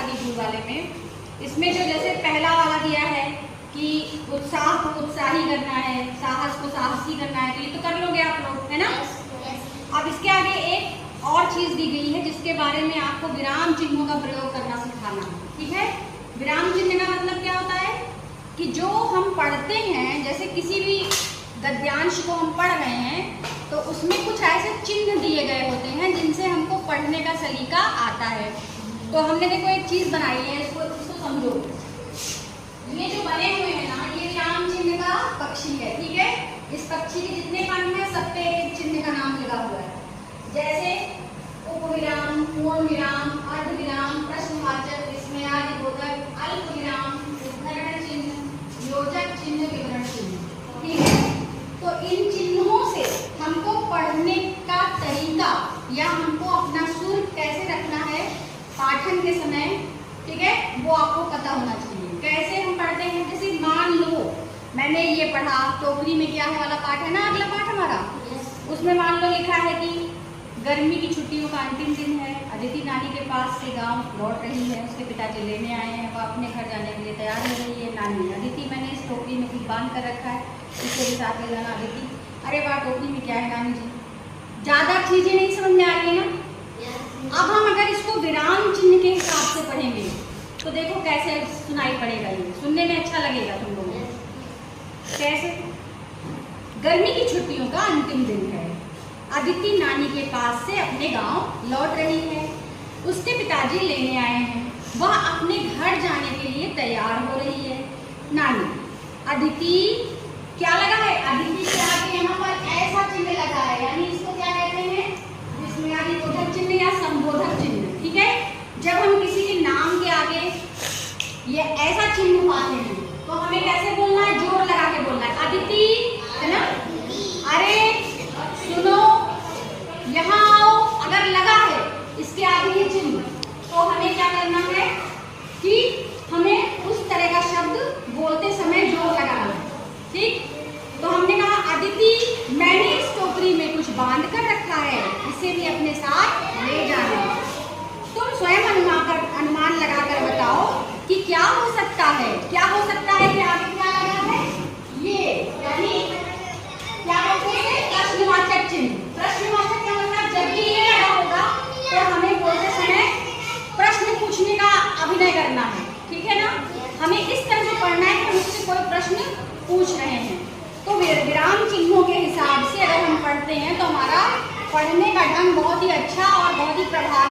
वाली ग्लू वाले में, इसमें जो जैसे पहला वाला दिया है कि उत्साह को उत्साही करना है, साहस को साहसी करना है, तो ये तो कर लोगे आप लोग, है ना। अब इसके आगे एक और चीज दी गई है जिसके बारे में आपको विराम चिन्हों का प्रयोग करना सिखाना है, ठीक है। विराम चिन्ह का मतलब क्या होता है कि जो हम पढ़ते हैं, जैसे किसी भी गद्यांश को हम पढ़ रहे हैं तो उसमें कुछ ऐसे चिन्ह दिए गए होते हैं जिनसे हमको पढ़ने का सलीका आता है। तो हमने देखो एक चीज बनाई है, इसको समझो। ये जो बने हुए हैं ना, ये विराम चिन्ह का पक्षी है, ठीक है। इस पक्षी के जितने पंख हैं सब पे एक चिन्ह का नाम लगा हुआ है, जैसे उपविराम, पूर्ण विराम, अर्ध विराम, प्रश्नवाचक, विस्मयादिबोधक, अल्प विराम, उद्धरण चिन्ह, योजक चिन्ह, विवरण चिन्ह, ठीक है। तो इन चिन्हों से हमको पढ़ने का तरीका या हमको अपना सुर कैसे रखना है पाठन के समय, ठीक है, वो आपको पता होना चाहिए। कैसे हम पढ़ते हैं, जैसे मान लो मैंने ये पढ़ा, टोकरी में क्या है वाला पाठ है ना, अगला पाठ हमारा, उसमें मान लो लिखा है कि गर्मी की छुट्टियों का अंतिम दिन है, अदिति नानी के पास से गांव लौट रही है, उसके पिताजी लेने आए हैं, वो अपने घर जाने के लिए तैयार हो रही है। नानी, अदिति मैंने इस टोकरी में कुछ बांध कर रखा है, इसको भी साथ ले जाना। अदिति, अरे वाह, टोकरी में क्या है नानी जी। ज़्यादा चीजें नहीं समझ में आ रही है ना। अब हम अगर इसको विराम चिन्ह के हिसाब से पढ़ेंगे तो देखो कैसे सुनाई पड़ेगा, ये सुनने में अच्छा लगेगा तुम लोगों को। कैसे, गर्मी की छुट्टियों का अंतिम दिन है, अदिति नानी के पास से अपने गांव लौट रही है, उसके पिताजी लेने आए हैं, वह अपने घर जाने के लिए तैयार हो रही है। नानी, अदिति क्या लगा है, अदिति के आगे यहाँ पर ऐसा चिन्ह लगा है, यानी इसको क्या कहते हैं, विस्मयादिबोधक चिन्ह या संबोधक चिन्ह, ठीक है। जब हम किसी के नाम के आगे ये ऐसा चिन्ह पाते हैं तो हमें कैसे बोलना है, जोर लगा के बोलना है, अदिति, है ना। अरे सुनो, यहाँ आओ, अगर लगा है इसके आगे ये चिन्ह तो हमें क्या करना है कि हमें उस तरह का शब्द बोलते समय जोर लगाना है, ठीक। तो हमने कहा, अदिति मैंने इस टोकरी में कुछ बांध कर रखा है, इसे भी अपने साथ ले जाना। तुम स्वयं अनुमान लगाकर बताओ कि क्या हो सकता है, क्या हो सकता है कि आगे क्या लगा है, ये यानी क्या बोलते हैं, प्रश्नवाचक चिन्ह। प्रश्नवाचक क्या मतलब, जब भी ये लगा होगा तो हमें बोलते समय प्रश्न पूछने का अभिनय करना है, ठीक है ना। हमें इस तरह से पढ़ना है कि मुझसे कोई प्रश्न पूछ रहे हैं। तो विराम चिन्हों के हिसाब से अगर हम पढ़ते हैं तो हमारा पढ़ने का ढंग बहुत ही अच्छा और बहुत ही प्रभावी